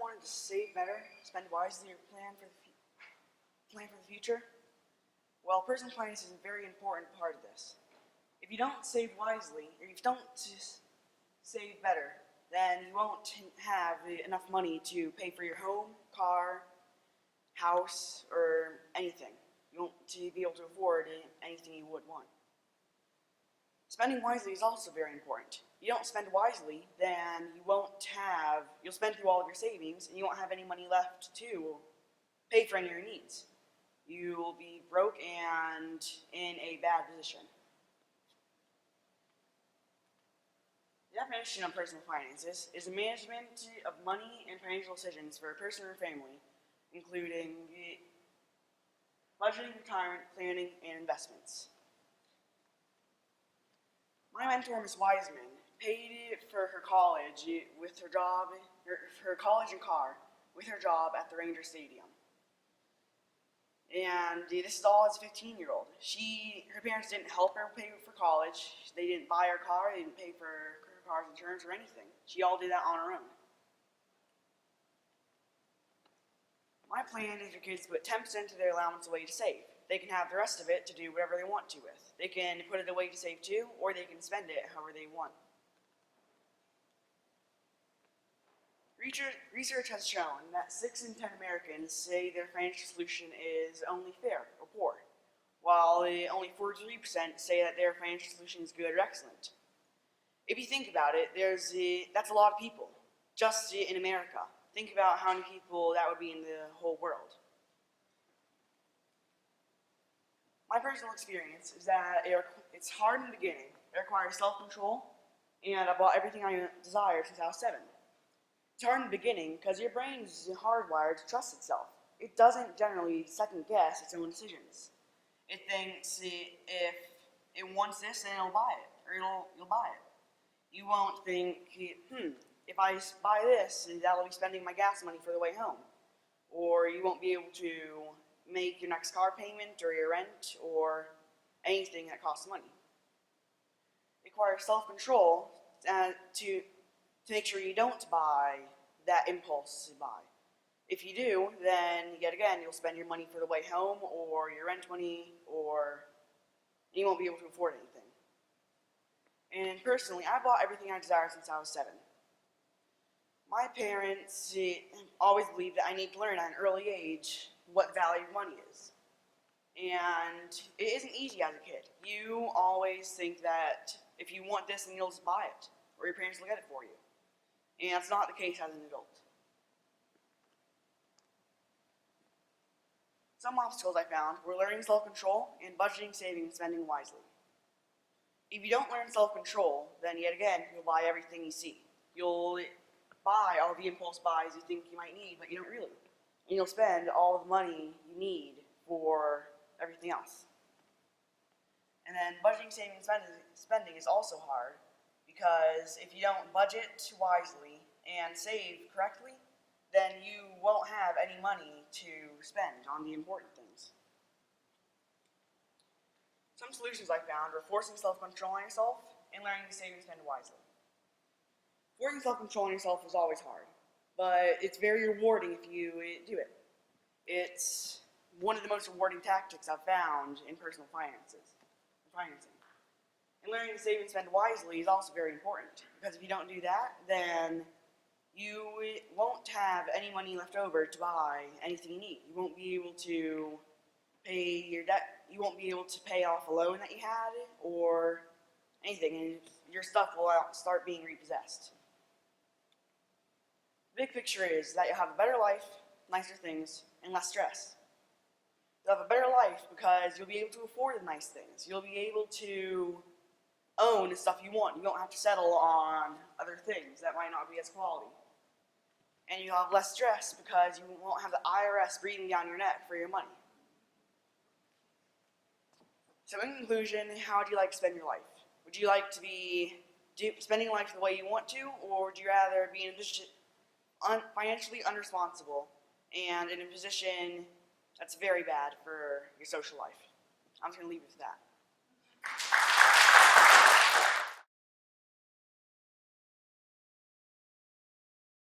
wanted to save better, spend wisely, or plan for the future? Well, personal finance is a very important part of this. If you don't save wisely, or if you don't save better, then you won't have enough money to pay for your home, car, house, or anything. You won't be able to afford anything you would want. Spending wisely is also very important. If you don't spend wisely, then you'll spend through all of your savings, and you won't have any money left to pay for any of your needs. You will be broke and in a bad position. The definition of personal finances is the management of money and financial decisions for a person or family, including budgeting, retirement, planning, and investments. My mentor, Ms. Wiseman, paid for her college with her job, her college and car, with her job at the Ranger Stadium. And this is all as a 15-year-old. Her parents didn't help her pay for college. They didn't buy her car. They didn't pay for her car's insurance or anything. She all did that on her own. My plan is for kids to put 10% of their allowance away to save. They can have the rest of it to do whatever they want to with. They can put it away to save too, or they can spend it however they want. Research has shown that 6 in 10 Americans say their financial solution is only fair or poor, while only 43% say that their financial solution is good or excellent. If you think about it, that's a lot of people, just in America. Think about how many people that would be in the whole world. My personal experience is that it's hard in the beginning. It requires self-control, and I bought everything I desired since I was 7. It's hard in the beginning because your brain is hardwired to trust itself. It doesn't generally second-guess its own decisions. It thinks if it wants this, then it'll buy it, or you'll buy it. You won't think, if I buy this, that'll be spending my gas money for the way home. Or you won't be able to make your next car payment or your rent or anything that costs money. It requires self-control to make sure you don't buy that impulse to buy. If you do, then yet again, you'll spend your money for the way home or your rent money, or you won't be able to afford anything. And personally, I bought everything I desired since I was 7. My parents always believed that I need to learn at an early age what value money is. And it isn't easy as a kid. You always think that if you want this, then you'll just buy it, or your parents will get it for you. And that's not the case as an adult. Some obstacles I found were learning self-control and budgeting, saving, and spending wisely. If you don't learn self-control, then yet again, you'll buy everything you see. You'll buy all the impulse buys you think you might need, but you don't really. And you'll spend all the money you need for everything else. And then budgeting, saving, and spending is also hard, because if you don't budget wisely and save correctly, then you won't have any money to spend on the important things. Some solutions I found were forcing self-control on yourself and learning to save and spend wisely. Forcing self-control on yourself is always hard, but it's very rewarding if you do it. It's one of the most rewarding tactics I've found in personal financing. And learning to save and spend wisely is also very important, because if you don't do that, then you won't have any money left over to buy anything you need. You won't be able to pay your debt. You won't be able to pay off a loan that you had or anything, and your stuff will start being repossessed. The big picture is that you'll have a better life, nicer things, and less stress. You'll have a better life because you'll be able to afford the nice things. You'll be able to own the stuff you want. You don't have to settle on other things that might not be as quality. And you'll have less stress because you won't have the IRS breathing down your neck for your money. So in conclusion, how would you like to spend your life? Would you like to be spending life the way you want to, or would you rather be in a position financially unresponsible and in a position that's very bad for your social life? I'm just going to leave it with that.